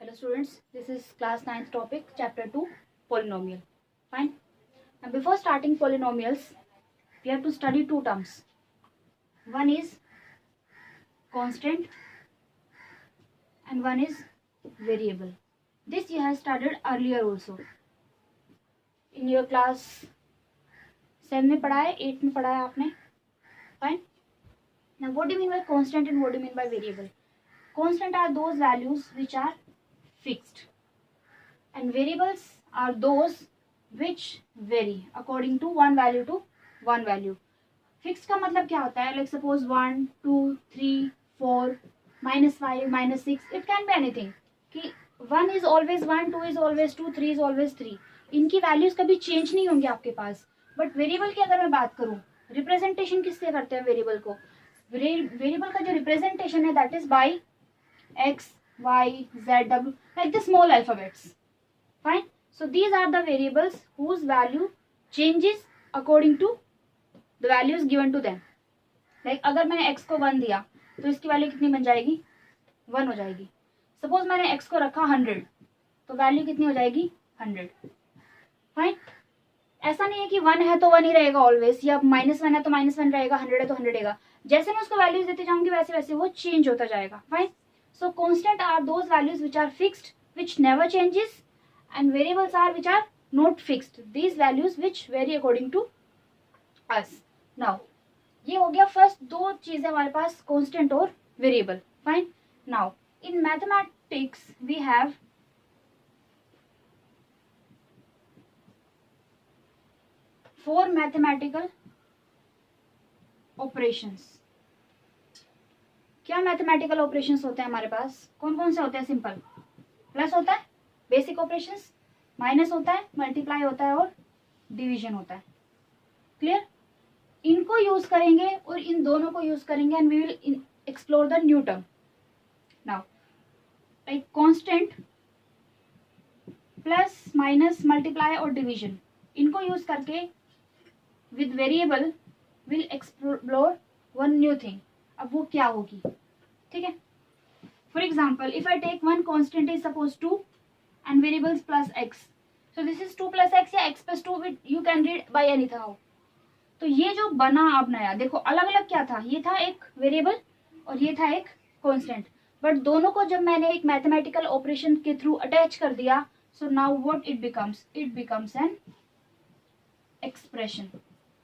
Hello students, this is class 9th topic, chapter 2, polynomial. Fine. Now before starting polynomials, we have to study two terms. One is constant and one is variable. This you have studied earlier also. In your class 7 में पढ़ा है, 8 में पढ़ा है आपने. Fine. Now what do you mean by constant and what do you mean by variable? Constant are those values which are fixed. And variables are those which vary according to one value to one value. Fixed का मतलब क्या होता है? Like suppose 1, 2, 3, 4, -5, -6. It can be anything. कि 1 is always 1, 2 is always 2, 3 is always 3. इनकी values कभी change नहीं होंगे आपके पास. बट वेरिएबल की अगर मैं बात करूं, रिप्रेजेंटेशन किससे करते हैं वेरिएबल को? वेरिएबल का जो रिप्रेजेंटेशन है that is by x, y, z, w, like the small alphabets. Fine. So these are the variables whose value changes according to the values given to them. Like अगर मैंने x को 1 दिया तो इसकी value कितनी बन जाएगी? 1 हो जाएगी. सपोज मैंने x को रखा 100 तो वैल्यू कितनी हो जाएगी? 100. फाइन. ऐसा नहीं है कि 1 है तो 1 ही रहेगा ऑलवेज, या -1 है तो -1 रहेगा, 100 है तो 100 रहेगा. जैसे मैं उसको वैल्यूज देते जाऊंगी वैसे वैसे वो चेंज होता जाएगा. Fine. So constant are those values which are fixed, which never changes, and variables are which are not fixed. These values which vary according to us. Now, ये हो गया फर्स्ट दो चीजें हमारे पास, constant और variable. Fine. Now, in mathematics we have four mathematical operations. क्या mathematical operations होते हैं हमारे पास? कौन कौन से होते हैं? सिंपल प्लस होता है, बेसिक ऑपरेशंस, माइनस होता है, मल्टीप्लाई होता है और डिवीजन होता है. क्लियर? इनको यूज करेंगे और इन दोनों को यूज करेंगे and we will explore the new term. Now like constant, plus, minus, multiply और डिवीजन, इनको यूज करके with variable will explore one new thing. अब वो क्या होगी? ठीक है. For example if I take one constant is suppose 2 and variables plus x, so this is 2 + x या x + 2, you can read by anyhow. तो ये जो बना अब नया, देखो अलग अलग क्या था, ये था एक वेरिएबल और ये था एक कॉन्स्टेंट, बट दोनों को जब मैंने एक मैथमेटिकल ऑपरेशन के थ्रू अटैच कर दिया, so now what it becomes an expression.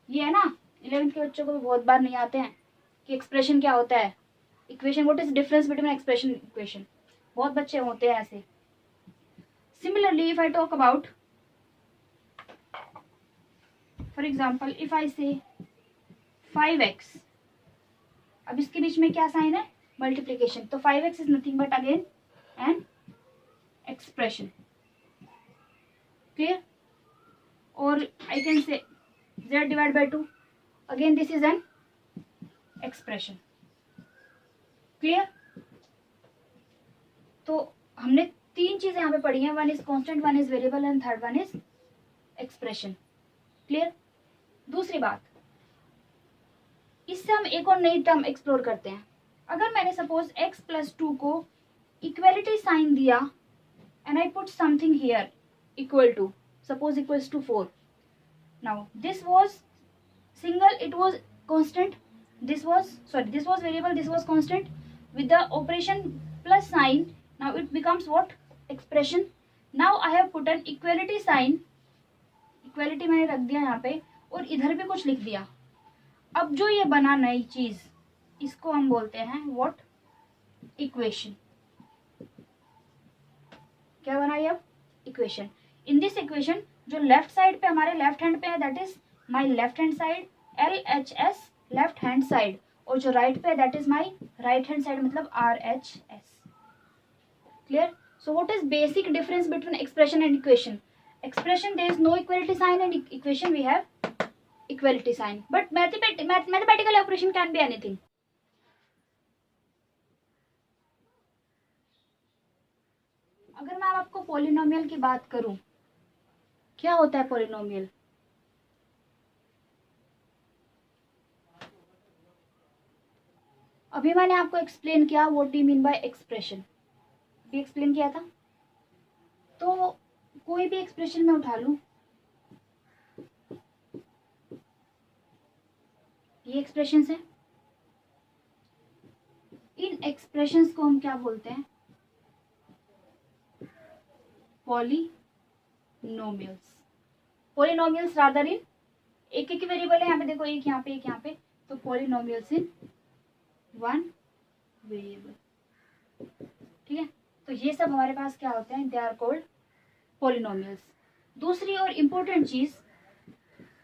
ये है ना, 11th के बच्चों को भी बहुत बार नहीं आते हैं कि एक्सप्रेशन क्या होता है, equation, what is difference between expression equation. बहुत बच्चे होते हैं ऐसे. Similarly if I talk about, for example if आई से 5x, अब इसके बीच में क्या साइन है? मल्टीप्लीकेशन. तो 5x is nothing but again an expression. Clear? और I can say z/2, again this is an expression. Clear? तो हमने तीन चीजें यहाँ पे पढ़ी हैं, one is constant, one is variable and third one is expression. Clear? दूसरी बात, इससे हम एक और नई टर्म एक्सप्लोर करते हैं. अगर मैंने सपोज x + 2 को इक्वलिटी साइन दिया and I put something here equal to, suppose equals to 4. Now this was single, it was constant, this was variable, this was constant. With the operation plus sign, now it becomes what? Expression. Now I have put an equality sign, equality मैंने रख दिया यहाँ पे और इधर भी कुछ लिख दिया. अब जो ये बना नई चीज, इसको हम बोलते हैं what? इक्वेशन. क्या बना ये अब? इक्वेशन. इन दिस इक्वेशन जो लेफ्ट साइड पे हमारे लेफ्ट हैंड पे है that is my left hand side, LHS left hand side, और जो राइट पे that is my right hand side, मतलब RHS. Clear? So what is basic difference between expression and equation? Expression there is no equality sign and equation we have equality sign, but mathematical operation can be anything. अगर मैं आपको polynomial की बात करूं, क्या होता है पॉलिनोमियल? अभी मैंने आपको एक्सप्लेन किया what do you mean by expression. अभी एक्सप्लेन किया था. तो कोई भी एक्सप्रेशन में उठा लूं, ये एक्सप्रेशंस है, इन एक्सप्रेशंस को हम क्या बोलते हैं? पॉलिनोमियल्स। पॉलिनोमियल्स रादर इन, एक एक वेरिएबल है यहाँ पे, देखो एक यहाँ पे एक यहाँ पे, तो पॉलिनोमियल्स इन वन वेरिएबल। ठीक है, तो ये सब हमारे पास क्या होते हैं? They are called polynomials. दूसरी और इम्पोर्टेंट चीज,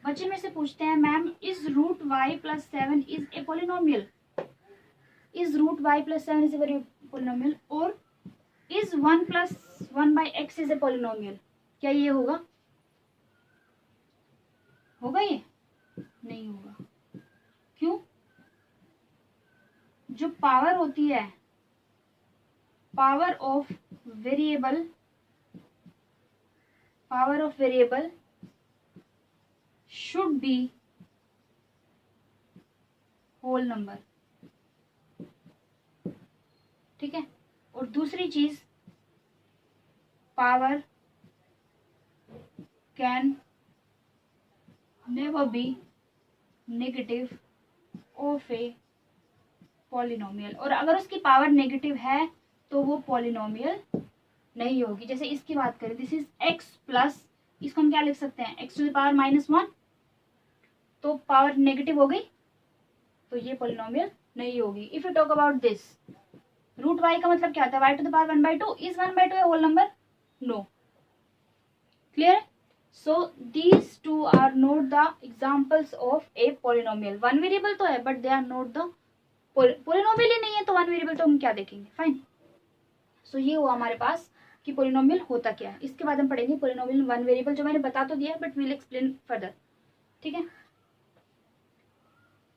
बच्चे में से पूछते हैं, ma'am is root y plus 7 is a polynomial? Is root y plus 7 is a polynomial? और is 1 plus 1 by x is a polynomial? क्या ये होगा? होगा ये? नहीं होगा। क्यों? जो पावर होती है, power of variable should be whole number. ठीक है, और दूसरी चीज, power can never be negative of a polynomial. और अगर उसकी पावर नेगेटिव है तो वो पॉलिनोमियल नहीं होगी। जैसे इसकी बात करें, दिस इज एक्स प्लस, इसको हम क्या लिख सकते हैं? एक्स टू द पावर -1, तो पावर नेगेटिव हो गई, तो ये पॉलिनोमियल नहीं होगी। If you talk about this, root y का मतलब क्या होता है? Y to the power 1/2, is 1/2 a whole number? No. Clear? So these two are not the examples of a polynomial. One variable तो है but they are not the polynomial ही नहीं है, तो वन वेरिएबल तो हम क्या देखेंगे? फाइन। सो ये हुआ हमारे पास कि पॉलिनोमियल होता क्या है। इसके बाद हम पढ़ेंगे पॉलिनोमियल वन वेरिएबल, जो मैंने बता तो दिया बट वील एक्सप्लेन फर्दर। ठीक है,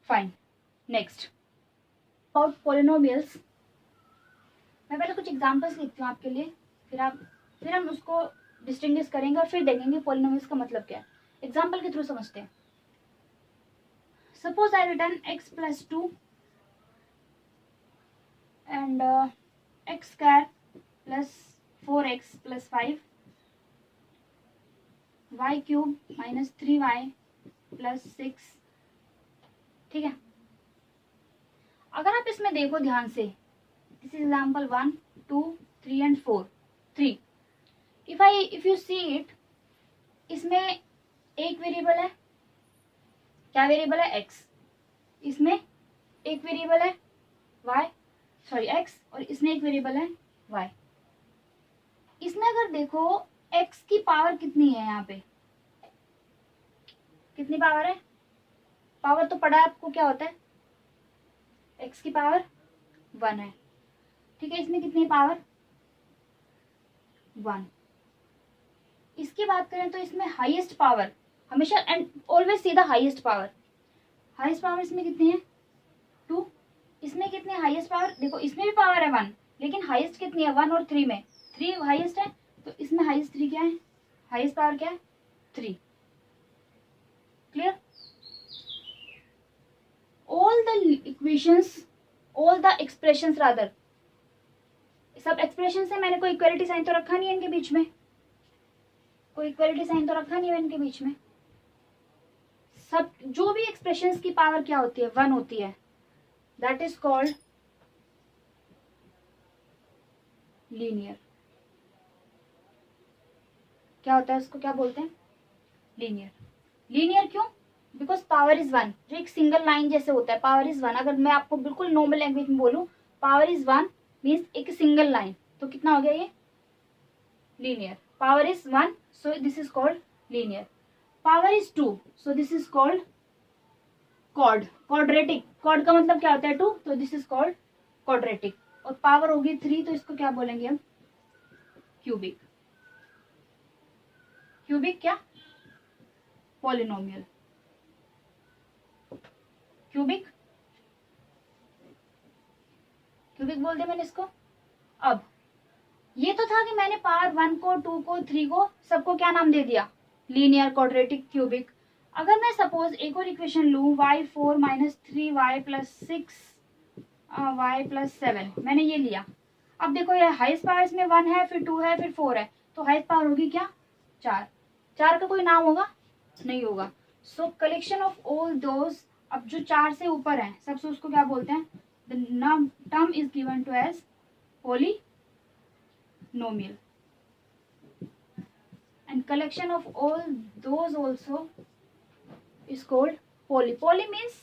फाइन। नेक्स्ट अबाउट पॉलिनोमियल्स, मैं पहले कुछ एग्जांपल्स लिखती हूँ आपके लिए, फिर हम उसको डिस्टिंग्विश करेंगे और फिर देखेंगे पॉलिनोमियल्स का मतलब क्या है। एग्जांपल के थ्रू समझते हैं। Suppose I return x plus 2 and x square plus 4x plus 5 y cube minus 3y plus 6। ठीक है, अगर आप इसमें देखो ध्यान से, this is example 1 2 3 and 4 3। If you see it, इसमें एक वेरिएबल है, क्या वेरिएबल है? x। इसमें एक वेरिएबल है x, और इसमें एक वेरिएबल है y। इसमें अगर देखो x की पावर कितनी है? यहाँ पे कितनी पावर है? पावर तो पढ़ा है आपको, क्या होता है? x की पावर 1 है। ठीक है, इसमें कितनी पावर? 1। इसकी बात करें तो इसमें हाईएस्ट पावर, हमेशा and always see the highest power. Highest power इसमें कितनी है? 2। इसमें कितनी हाईएस्ट पावर? देखो इसमें भी पावर है 1, लेकिन हाईएस्ट कितनी है? 1 और 3 में 3 हाईएस्ट है, तो इसमें हाईएस्ट 3 क्या है? हाईएस्ट पावर क्या है? 3। Clear? All the equations, all the expressions rather, सब एक्सप्रेशन है। मैंने कोई इक्वलिटी साइन तो रखा नहीं है इनके बीच में, कोई इक्वलिटी साइन तो रखा नहीं है इनके बीच में। सब जो भी एक्सप्रेशंस की पावर क्या होती है? 1 होती है। That is called linear. क्या होता है? उसको क्या बोलते हैं? लीनियर। लीनियर क्यों? बिकॉज पावर इज 1, जो एक सिंगल लाइन जैसे होता है, पावर इज 1। अगर मैं आपको बिल्कुल नॉर्मल लैंग्वेज में बोलूं, पावर इज 1 मीन्स एक सिंगल लाइन, तो कितना हो गया ये? Linear. Power is 1, so this is called linear. Power is 2, so this is called quadratic. Quad का मतलब क्या होता है? 2, तो दिस इज कॉल्ड क्वाड्रेटिक। और पावर होगी 3, तो इसको क्या बोलेंगे हम? क्यूबिक। क्यूबिक क्या? पॉलिनोमियल। क्यूबिक बोल दिया मैंने इसको। अब ये तो था कि मैंने पावर 1 को, 2 को, 3 को, सबको क्या नाम दे दिया? Linear, quadratic, cubic. अगर मैं सपोज एक और इक्वेशन लूं, y4 minus 3y plus 6y plus 7, मैंने ये लिया। अब देखो ये हाईएस्ट पावर इसमें 1 है, फिर 2 है, फिर 4 है, तो हाईएस्ट पावर होगी क्या, 4। 4 का कोई नाम होगा, नहीं होगा। सो कलेक्शन ऑफ ऑल दोज, अब जो 4 से ऊपर है सबसे, उसको क्या बोलते हैं, the term is given to as polynomial, and collection of all those also is called poly. poly means,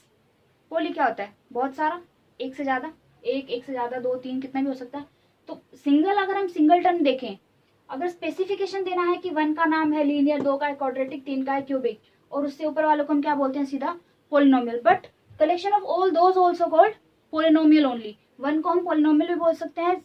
poly क्या होता है, बहुत सारा, एक से ज्यादा, एक से ज्यादा, 2 3 कितना भी हो सकता है। तो सिंगल, अगर हम सिंगल टर्म देखें, अगर स्पेसिफिकेशन देना है कि 1 का नाम है लीनियर, 2 का है क्वाड्रेटिक, 3 का है क्यूबिक, और उससे ऊपर वालों को हम क्या बोलते हैं, सीधा polynomial. But collection of all those also called polynomial only. 1 को हम पोलिनोमियल भी बोल सकते हैं,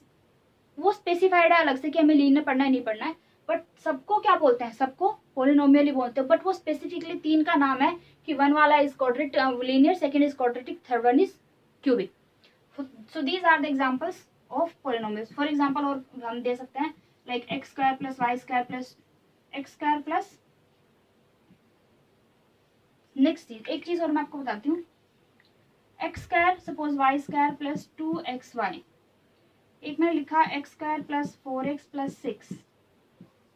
वो स्पेसिफाइड है अलग से कि हमें लीनियर पढ़ना है नहीं पढ़ना है, बट सबको क्या बोलते हैं, सबको पोलिनोमियल ही बोलते हैं। बट वो स्पेसिफिकली 3 का नाम है कि 1 वाला is quadratic linear, second is quadratic, third one is cubic. So these are the examples of polynomials. For example और हम दे सकते हैं like x square plus y square plus x square plus, next चीज, एक चीज और मैं आपको बताती हूँ, x square suppose y square plus 2xy, एक मैंने लिखा x square plus 4x plus 6,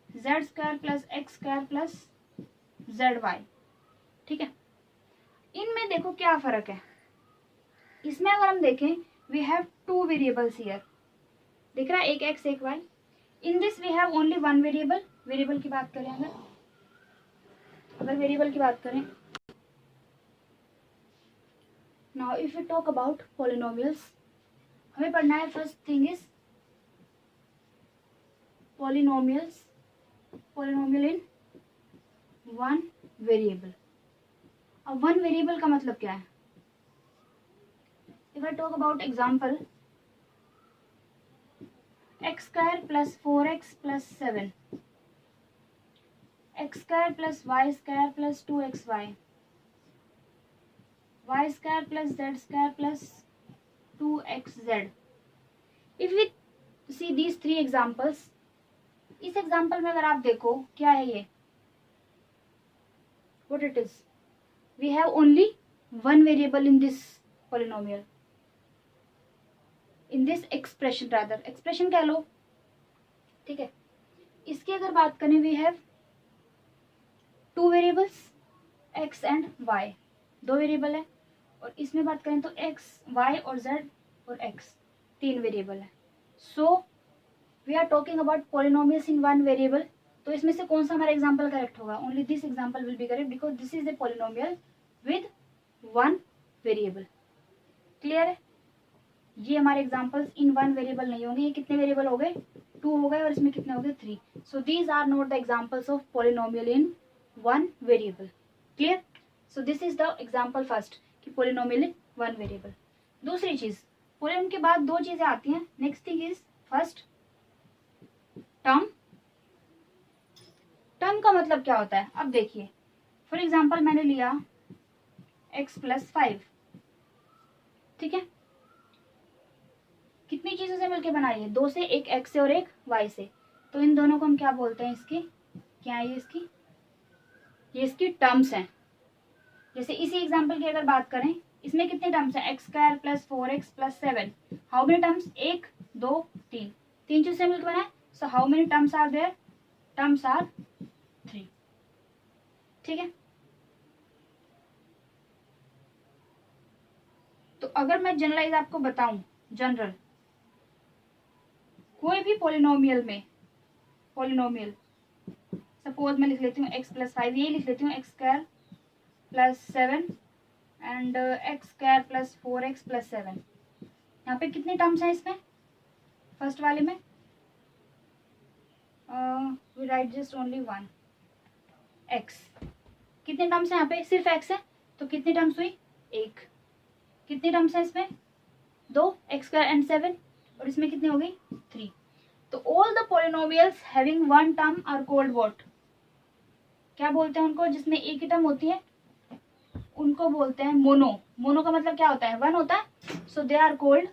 z square plus x square plus ZY, ठीक है। इनमें देखो क्या फर्क है, इसमें अगर हम देखें वी हैव 2 वेरिएबल्स हियर, दिख रहा है, एक x एक y। In this we have only 1 variable. Variable की बात करें, अगर वेरिएबल की बात करें, now if you talk about polynomials, हमें पढ़ना है first thing is polynomials, polynomial in 1 variable. अब 1 वेरिएबल का मतलब क्या है, if I talk about example, x square plus 4x plus 7, x square plus y square plus 2xy, y square plus z square plus 2xz। If we see these 3 examples, इस example में अगर आप देखो क्या है ये, what it is, we have only 1 variable in this polynomial, in this expression, rather expression कह लो, ठीक है। इसकी अगर बात करें, we have 2 variables x and y, 2 variable है, और इसमें बात करें तो x, y और z और x 3 वेरिएबल है। So we are talking about polynomials in 1 variable. तो इसमें से कौन सा हमारा एग्जाम्पल करेक्ट होगा, only this example will be correct because this is a polynomial with 1 variable. Clear है, ये हमारे एग्जाम्पल्स इन 1 वेरिएबल नहीं होंगे। ये कितने वेरिएबल हो गए, 2 हो गए, और इसमें कितने हो गए, 3। So these are not the examples of polynomial in 1 variable. Clear, so this is the example first कि पॉलिनोमियल इन 1 वेरिएबल। दूसरी चीज, पॉलिनोमियल के बाद 2 चीजें आती हैं। Next thing is first term. Term का मतलब क्या होता है, अब देखिए फॉर एग्जाम्पल मैंने लिया x प्लस 5, ठीक है, कितनी चीजों से मिलकर बनाई है, 2 से, एक x से और एक y से। तो इन दोनों को हम क्या बोलते हैं, इसकी क्या है, ये इसकी टर्म्स हैं। जैसे इसी एग्जाम्पल की अगर बात करें, इसमें कितने टर्म्स हैं, x square plus 4x plus 7, how many terms, 1 2 3, 3 चीज से मिलकर बना है। So how many terms are there, terms are 3, ठीक है। तो अगर मैं जनरलाइज आपको बताऊं, जनरल कोई भी पॉलिनोमियल में, पॉलिनोमियल सपोज मैं लिख लेती हूँ x प्लस 5, यही लिख लेती हूँ x square plus 7 and x square plus 4x plus 7। यहाँ पे कितने टर्म्स हैं इसमें, फर्स्ट वाले में we write just only 1 x। कितने टर्म्स हैं यहाँ पे, सिर्फ x है, तो कितनी टर्म्स हुई, 1। कितनी टर्म्स हैं इसमें, 2, x स्क्वायर एंड 7, और इसमें कितनी हो गई, 3। तो all the polynomials having 1 term are called what, क्या बोलते हैं उनको, जिसमें एक ही टर्म होती है, उनको बोलते हैं मोनो। मोनो का मतलब क्या होता है, 1 होता है। सो दे आर कॉल्ड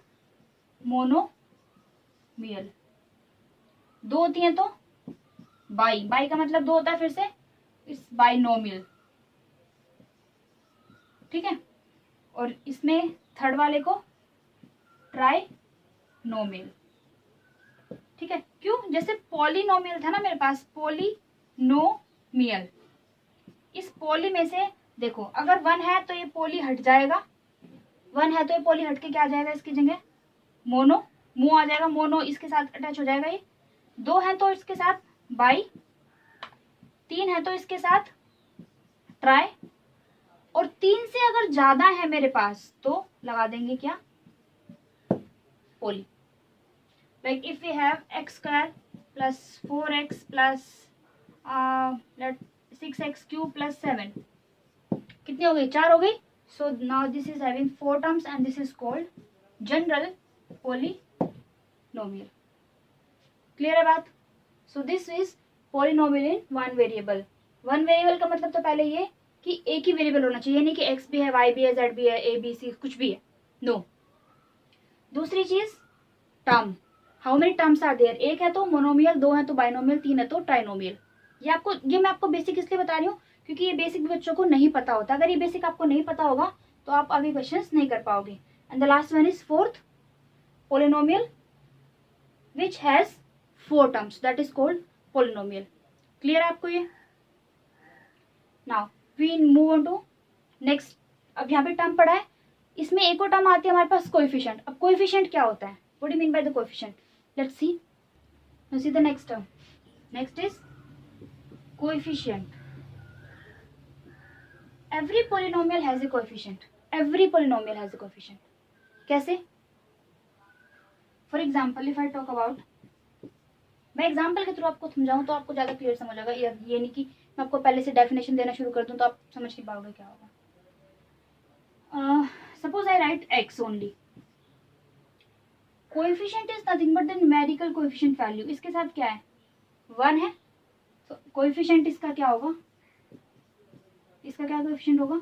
मोनोमियल। 2 होती हैं तो बाई, बाई का मतलब 2 होता है, फिर से इस बाइनोमियल, ठीक है। और इसमें थर्ड वाले को ट्राइनोमियल, ठीक है, क्यों? जैसे पॉलिनोमियल था ना मेरे पास, पॉलिनोमियल, इस पॉली में से देखो अगर 1 है तो ये पॉली हट जाएगा, 1 है तो ये पॉली हट के क्या आ जाएगा इसकी जगह, मोनो, मो आ जाएगा, मोनो इसके साथ अटैच हो जाएगा। ये 2 है तो इसके साथ बाई, 3 है तो इसके साथ ट्राई, और 3 से अगर ज्यादा है मेरे पास तो लगा देंगे क्या, poly. Like if we have x square plus 4x plus 6x cube plus 7, कितनी हो गई, 4 हो गई। So now this is having 4 terms and this is called general polynomial. Clear है बात? So this is polynomial in one variable. One variable का मतलब तो पहले ये कि एक ही वेरिएबल होना चाहिए, नहीं कि x भी है, y भी है, z भी है, a b c कुछ भी है, नो। दूसरी चीज term, how many terms are there, एक है तो मोनोमियल, 2 है तो बाइनोमियल, 3 है तो ट्राइनोमियल। ये मैं आपको बेसिक इसलिए बता रही हूँ क्योंकि ये बेसिक बच्चों को नहीं पता होता। अगर ये बेसिक आपको नहीं पता होगा तो आप आगे क्वेश्चंस नहीं कर पाओगे। And the last one is fourth, polynomial which has 4 terms, that is called polynomial. Clear है आपको ये? Now we move on to next. अब यहाँ पे टर्म पढ़ा है, इसमें एक और टर्म आती है हमारे पास कोएफिशिएंट। अब कोएफिशिएंट क्या होता है, what do you mean by the coefficient, let's see. Now see the next term, next is coefficient. Every polynomial has a coefficient, every polynomial has a coefficient. कैसे? For example if I talk about, मैं example के through आपको समझाऊं तो आपको ज्यादा clear समझ आएगा, ये नहीं कि मैं आपको पहले से डेफिनेशन देना शुरू कर दूं तो आप समझ नहीं पाओगे क्या होगा। Suppose I right x only, coefficient is nothing but the numerical coefficient value. इसके साथ क्या है, 1 है, तो कोएफिशिएंट इसका क्या होगा, इसका क्या कोएफिशिएंट होगा,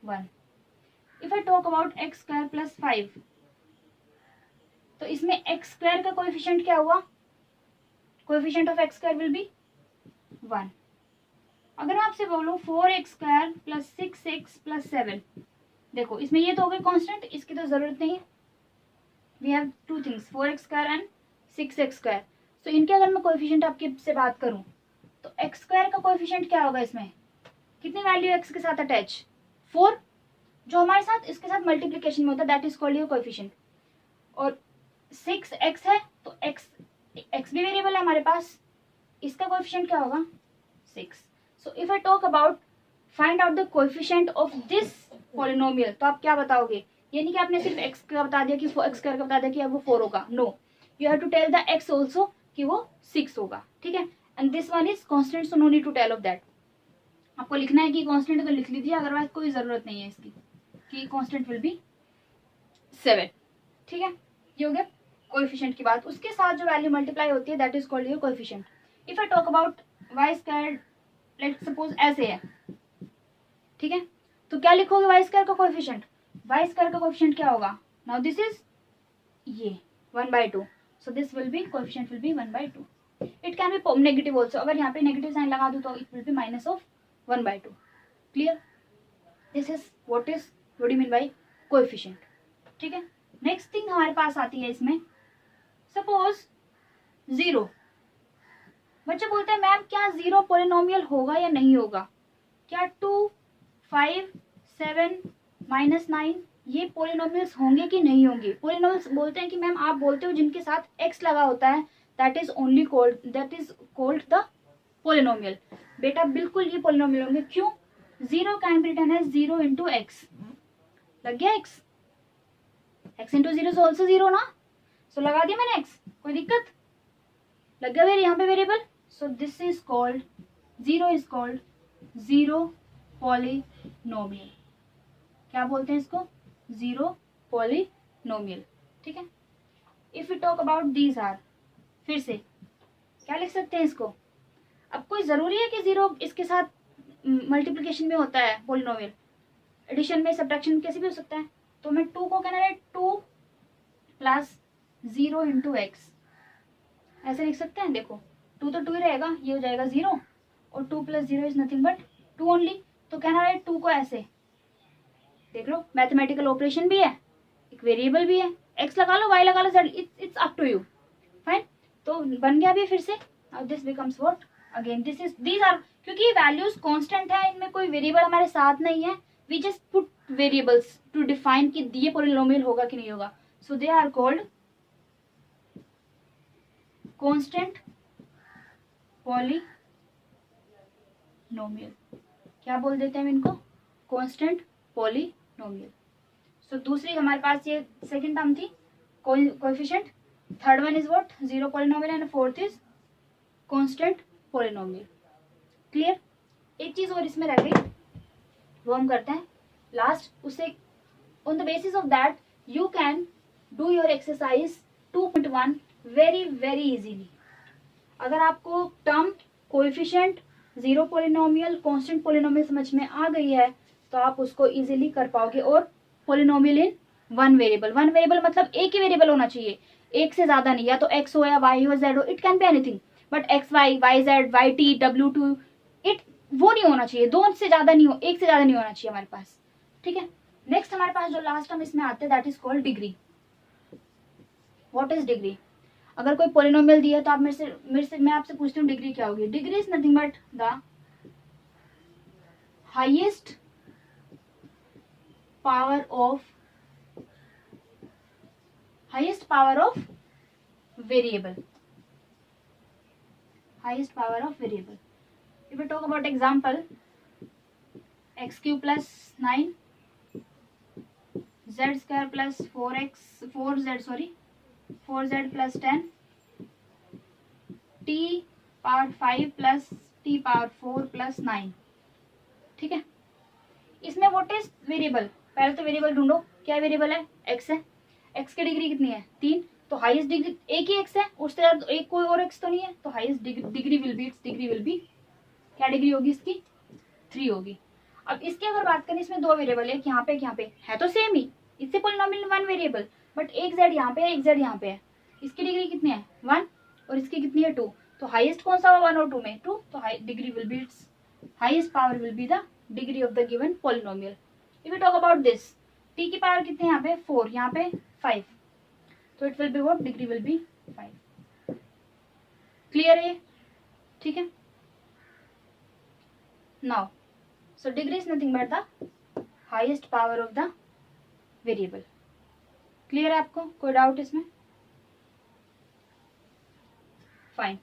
1। If I talk about x square plus 5, तो इसमें x स्क्वायर का कोएफिशिएंट क्या हुआ, coefficient of x square will be 1। अगर मैं आपसे बोलूं 4x square plus 6x plus 7, देखो इसमें ये तो हो गए कांस्टेंट, इसकी तो जरूरत नहीं है। We have two things, 4x square and 6x square. So इनके अगर मैं कोएफिशिएंट आपके से बात करूं तो x स्क्वायर का कोएफिशिएंट क्या होगा, इसमें कितनी वैल्यू x के साथ अटैच, 4, जो हमारे साथ इसके साथ मल्टीप्लीकेशन में होता है, that is called your coefficient. और 6x है तो x भी वेरिएबल है हमारे पास, इसका कोएफिशिएंट क्या होगा, 6। So if I talk about find out the coefficient of this polynomial, तो आप क्या बताओगे, ये नहीं कि आपने सिर्फ x का बता दिया कि x स्क्वायर का बता दिया कि अब वो 4 होगा, no, you have to tell the x also कि वो 6 होगा, ठीक है। And this one is constant, so no need to tell of that. आपको लिखना है कि कांस्टेंट है तो लिख लीजिए, अदरवाइज कोई जरूरत नहीं है इसकी कि कांस्टेंट विल बी 7, ठीक है। ये हो गया कोएफिशिएंट की बात। उसके साथ जो वैल्यू मल्टीप्लाई होती है that is called your coefficient. If I talk about y square, let's suppose ऐसे है, ठीक है, तो क्या लिखोगे y स्क्वायर का कोएफिशिएंट, y स्क्वायर का कोएफिशिएंट क्या होगा, नाउ दिस इज ये 1/2, so this will be coefficient will be 1/2। It can B negative also, अगर यहाँ पे नेगेटिव साइन लगा दूं तो it will B minus of 1/2। Clear? This is what do you mean bye coefficient, ठीक है। Next thing हमारे पास आती है इसमें, सपोज 0, बच्चे बोलते हैं मैम क्या 0 पोलिनोमियल होगा या नहीं होगा, क्या 2, 5, 7, -9 ये पोलिनोमियल्स होंगे कि नहीं होंगे। पोलिनोमियल्स बोलते हैं कि मैम आप बोलते हो जिनके साथ x लगा होता है that is called the polynomial. बेटा बिल्कुल ये पोलिनोमियल होंगे, क्यों, 0 can be written as 0 into x, लग गया x इंटू 0 इज ऑल्सो 0 ना, सो लगा दिया मैंने x, कोई दिक्कत, लग गया यहाँ पे variable. So this is called 0 is called 0 polynomial. क्या बोलते हैं इसको, 0 पॉलिनोमियल, ठीक है। If you talk about these are, फिर से क्या लिख सकते हैं इसको, अब कोई जरूरी है कि 0 इसके साथ मल्टीप्लिकेशन में होता है पॉलिनोमियल, एडिशन में, सब्ट्रैक्शन कैसे भी हो सकता है, तो मैं 2 को कहना है 2 प्लस 0 इंटू एक्स, ऐसे लिख सकते हैं। देखो 2 तो 2 ही रहेगा, ये हो जाएगा 0 और 2 plus 0 is nothing but 2 only, तो कहना है 2 को ऐसे देख लो, मैथमेटिकल ऑपरेशन भी है, एक वेरिएबल भी है, x लगा लो, y लगा लो, z, it's up to you, fine. तो बन गया अभी फिर से. Now this becomes what again these are, क्योंकि वैल्यूज कांस्टेंट है, इनमें कोई वेरिएबल हमारे साथ नहीं है. We just put variables to define कि ये पॉलिनोमियल होगा कि नहीं होगा. So they are called constant polynomial. क्या बोल देते हैं हम इनको? Constant polynomial. सो दूसरी हमारे पास ये सेकंड टर्म थी coefficient. Third one is what? Zero polynomial and fourth is constant polynomial. Clear? एक चीज और इसमें रह गई, वो हम करते हैं लास्ट. उससे on the basis of that you can do your exercise 2.1 very very easily. अगर आपको term coefficient, zero polynomial, constant polynomial समझ में आ गई है तो आप उसको इजीली कर पाओगे. और polynomial in one variable. One variable मतलब एक ही वेरिएबल होना चाहिए, एक से ज्यादा नहीं. या तो एक्स हो या वाई हो जेड हो, it can be anything, but x y, y z, y t, W2 it वो नहीं होना चाहिए. दो से ज्यादा नहीं हो, एक से ज्यादा नहीं होना चाहिए हमारे पास. ठीक है. नेक्स्ट हमारे पास जो लास्ट टर्म इसमें आते हैं that is called degree. What is degree? अगर कोई पॉलिनोमियल दिया तो आप मैं आपसे पूछती हूँ डिग्री क्या होगी. Degree is nothing but the highest power of variable. highest power of variable. If we talk about example, x cube plus 9, z square plus 4z plus 10, t power 5 plus t power 4 plus 9. ठीक है. इसमें what is variable? पहले तो variable ढूंढो. क्या variable है? x है. x की डिग्री कितनी है? 3. तो हाईएस्ट डिग्री एक ही x है, उससे ज्यादा एक कोई और x तो नहीं है. तो हाईएस्ट डिग्री विल बी क्या डिग्री होगी इसकी? 3 होगी. अब इसकी अगर बात करें, इसमें दो वेरिएबल है, यहाँ पे है तो सेम ही. इससे पॉलिनोमियल वन वेरिएबल, बट एक z यहाँ पे है, एक z यहाँ पे है. इसकी डिग्री कितनी है? 1. और इसकी कितनी है? 2. तो हाईएस्ट कौन सा होगा 1 और 2 में? 2. तो degree will be it's highest power will be the degree of the given polynomial. If you talk about this, t की पावर कितनी है यहाँ पे? 4, यहाँ पे 5. तो it will be what? Degree will be 5. Clear है? ठीक है. Now so degree is nothing but the highest power of the variable. Clear है आपको? कोई डाउट इसमें? Fine.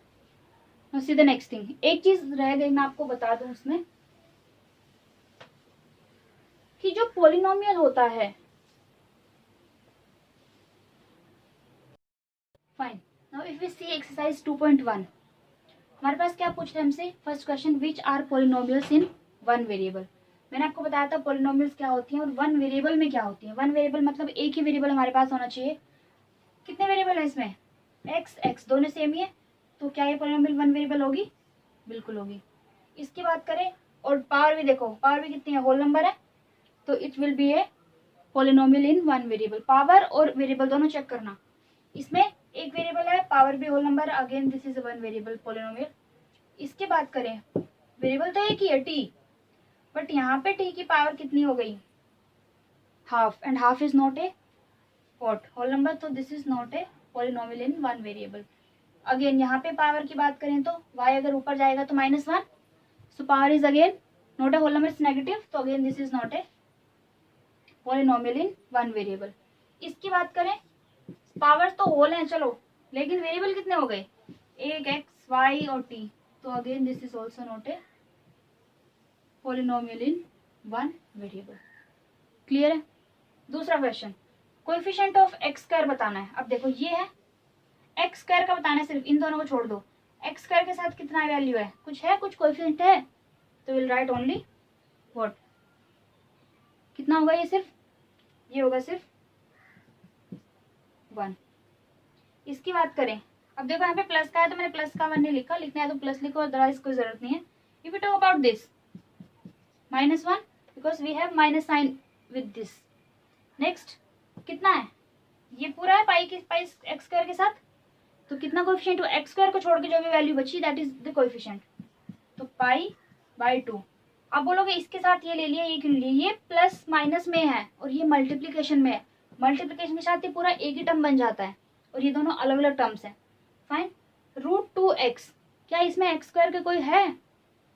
Now see the next thing. एक चीज रह गई, मैं आपको बता दूं उसमें कि जो पॉलिनोमियल होता है. Fine. Now if we see exercise 2.1, हमारे पास क्या पूछ रहे हैं हमसे? First question, which are polynomials in one variable. मैंने आपको बताया था पॉलिनोमियल्स क्या होती हैं और वन वेरिएबल में क्या होती है. वन वेरिएबल मतलब एक ही वेरिएबल हमारे पास होना चाहिए. कितने वेरिएबल है इसमें? x दोनों सेम ही है. तो क्या ये पॉलिनोमियल वन वेरिएबल होगी? बिल्कुल होगी. इसकी बात करें और पावर भी देखो, पावर भी कितनी है? होल नंबर है. तो it will be a polynomial in one variable. Power और वेरिएबल दोनों चेक करना. इसमें एक वेरिएबल है, पावर भी whole number, again this is one variable polynomial. इसकी बात करें, वेरिएबल तो एक ही है t, बट यहाँ पे t की पावर कितनी हो गई? Half. And half is not a what? Whole number. तो this is not a polynomial in one variable. Again यहाँ पे पावर की बात करें तो y अगर ऊपर जाएगा तो -1. So power is again not a whole number, is negative. तो again this is not a polynomial in one variable. इसकी बात करें, पावर तो होल है चलो, लेकिन वेरिएबल कितने हो गए? एक x, y और t. तो again this is also not a polynomial in one variable. Clear है? दूसरा question, coefficient of x square बताना है. अब देखो ये है x स्क्वायर का बताना है, सिर्फ इन दोनों को छोड़ दो. x स्क्वायर के साथ कितना वैल्यू है? कुछ है, कुछ कोएफिशिएंट है. तो विल राइट ओनली व्हाट? कितना होगा ये? सिर्फ ये होगा सिर्फ 1. इसकी बात करें, अब देखो यहाँ पे प्लस का है तो मैंने प्लस का 1 नहीं लिखा. लिखना है तो प्लस लिखो, अदरवाइज कोई जरूरत नहीं है. If you talk about this, -1 because we have minus sign with this. Next कितना है? ये पूरा है पाई एक्स स्क्वायर के साथ. तो कितना कोएफिशिएंट हो? एक्स स्क्वायर को छोड़ के जो भी वैल्यू बची दैट इज द कोएफिशिएंट. तो π/2. आप बोलोगे इसके साथ ये ले लिया, ये क्यों ले लिया? ये प्लस माइनस में है और ये मल्टीप्लीकेशन में है. मल्टीप्लीकेशन के साथ ये पूरा एक ही टर्म बन जाता है और ये दोनों अलग अलग टर्म्स हैं. फाइन. √2x, क्या इसमें एक्स स्क्वायर के कोई है?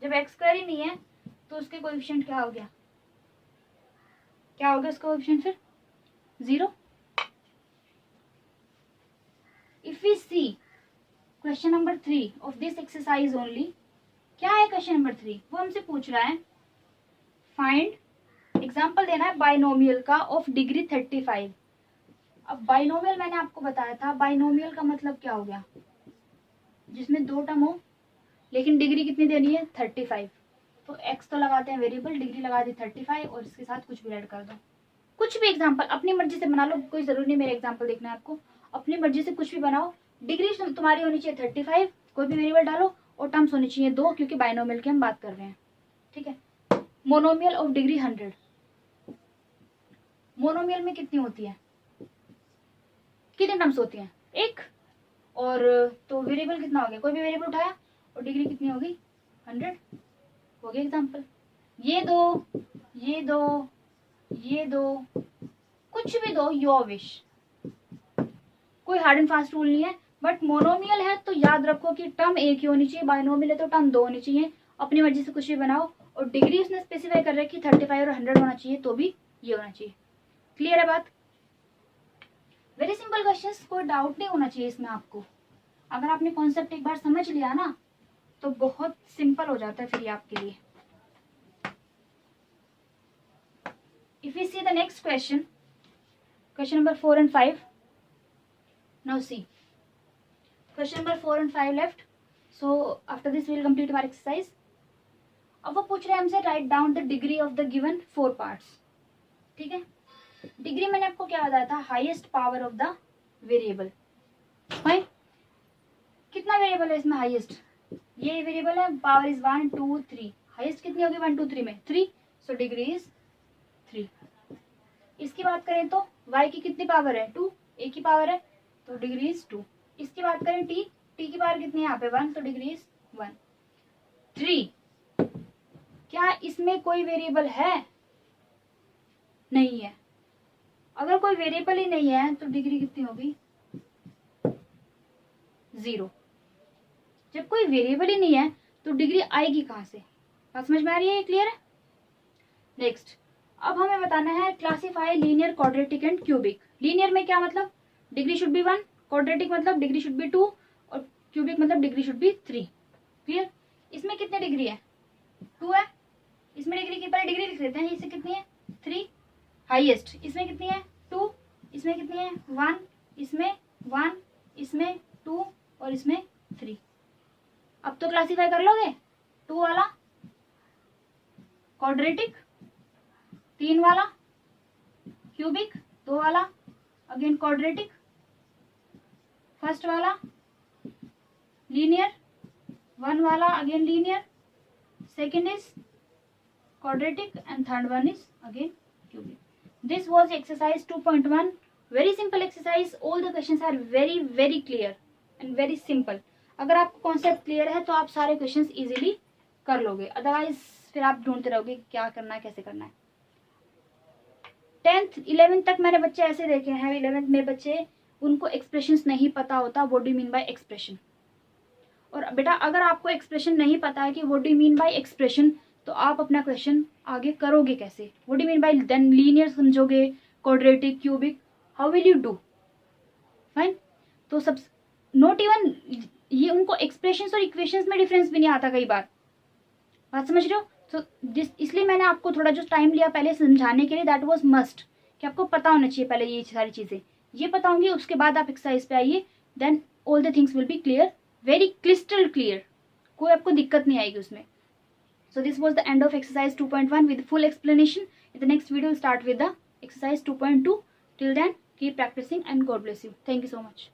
जब एक्स स्क्वायर ही नहीं है तो उसके कोएफिशिएंट क्या हो गया? क्या हो गया उसका कोएफिशिएंट फिर? 0. If we see question number 3 of this exercise only, क्या है क्वेश्चन नंबर 3? वो हमसे पूछ रहा है फाइंड, एग्जाम्पल देना है बाइनोमियल का ऑफ डिग्री 35. अब बाइनोमियल मैंने आपको बताया था, बाइनोमियल का मतलब क्या हो गया? जिसमें दो टर्म हो लेकिन डिग्री कितनी देनी है? 35. तो एक्स तो लगाते हैं वेरिएबल, डिग्री लगा दी 35 और इसके साथ कुछ भी ऐड कर दो. कुछ भी एग्जाम्पल अपनी मर्जी से बना लो, कोई जरूरी नहीं मेरे एग्जाम्पल देखना है आपको. अपनी मर्जी से कुछ भी बनाओ. डिग्री तुम्हारी होनी चाहिए 35, कोई भी वेरिएबल डालो, और टर्म्स होनी चाहिए 2, क्योंकि बाइनोमियल की हम बात कर रहे हैं. ठीक है. Monomial of degree 100. मोनोमियल में कितनी होती है? कितनी टर्म्स होती हैं? एक. और तो वेरिएबल कितना हो गया? कोई भी वेरिएबल उठाया और डिग्री कितनी हो गई? 100 हो गया. एग्जाम्पल ये दो, ये दो, ये दो, कुछ भी दो, योर विश. कोई हार्ड एंड फास्ट रूल नहीं है. बट मोनोमियल है तो याद रखो कि टर्म एक ही होनी चाहिए, बाइनोमियल है तो टर्म 2 होनी चाहिए. अपनी मर्जी से कुछ भी बनाओ. और डिग्री उसने स्पेसिफाई कर रहा है कि 35 और 100 होना चाहिए, तो भी ये होना चाहिए. क्लियर है बात? वेरी सिंपल क्वेश्चंस, कोई डाउट नहीं होना चाहिए इसमें आपको. अगर आपने कॉन्सेप्ट एक बार समझ लिया ना तो बहुत सिंपल हो जाता है फिर ये आपके लिए. If we see the next question, question number 4 and 5. Now see, question number 4 and 5 left. So after this we will complete our exercise. अब वो पूछ रहे हैं हमसे write down the degree of the given 4 parts. ठीक है. Degree मैंने आपको क्या बताया था? Highest power of the variable. Fine. कितना वेरिएबल है इसमें हाईएस्ट? ये वेरिएबल है, पावर इज 1 2 3. हाईएस्ट कितनी होगी 1 2 3 में? 3. So degree is 3. इसकी बात करें तो y की कितनी पावर है? 2. a की पावर है तो डिग्री इज 2. इसकी बात करें t की पावर कितनी है यहाँ पे? 1, तो डिग्री इज 1. 3. क्या इसमें कोई वेरिएबल है? नहीं है. अगर कोई वेरिएबल ही नहीं है तो डिग्री कितनी होगी? 0. जब कोई वेरिएबल ही नहीं है तो डिग्री आएगी कहां से? बात समझ में आ रही है? क्लियर है? नेक्स्ट, अब हमें बताना है classify linear, quadratic and cubic. Linear में क्या मतलब? डिग्री शुड बी 1, क्वाड्रेटिक मतलब डिग्री शुड बी 2, और क्यूबिक मतलब डिग्री शुड बी 3. क्लियर? इसमें कितने डिग्री है? 2 है. इसमें डिग्री की पहले डिग्री लिख लेते हैं. इससे कितनी है? 3. हाईएस्ट. इसमें कितनी है? 2. इसमें कितनी है? 1. इसमें 1, इसमें 2 और इसमें 3. अब तो क्लासिफाई कर लोगे. 2 वाला क्वाड्रेटिक, 3 वाला क्यूबिक, 2 वाला अगेन क्वाड्रेटिक, फर्स्ट वाला लीनियर, 1 वाला again linear, second is quadratic and third one is again cubic. This was exercise 2.1. Very simple exercise. All the questions are very clear and very simple. अगर आपको concept clear है तो आप सारे questions easily कर लोगे. Otherwise फिर आप ढूंढते रहोगे क्या करना है, कैसे करना है. 10th 11th तक मैंने बच्चे ऐसे देखे हैं. 11th में बच्चे उनको एक्सप्रेशंस नहीं पता होता. What do you mean by expression. और बेटा अगर आपको एक्सप्रेशन नहीं पता है कि what do you mean by expression, तो आप अपना क्वेश्चन आगे करोगे कैसे? What do you mean by then linear समझोगे, quadratic, cubic, how will you do? Fine. तो सब नॉट इवन ये उनको एक्सप्रेशंस और इक्वेशंस में डिफरेंस भी नहीं आता कई बार. बात समझ रहे हो? तो इसलिए मैंने आपको थोड़ा जो टाइम लिया पहले समझाने के लिए, दैट वाज मस्ट, कि आपको पता होना चाहिए पहले ये सारी चीजें. ये पता होंगी उसके बाद आप एक्सरसाइज पे आइए. Then all the things will be clear, very crystal clear. कोई आपको दिक्कत नहीं आएगी उसमें. So this was the end of exercise 2.1 with full explanation. In the next video, we'll start with the exercise 2.2. Till then, keep practicing and God bless you. Thank you so much.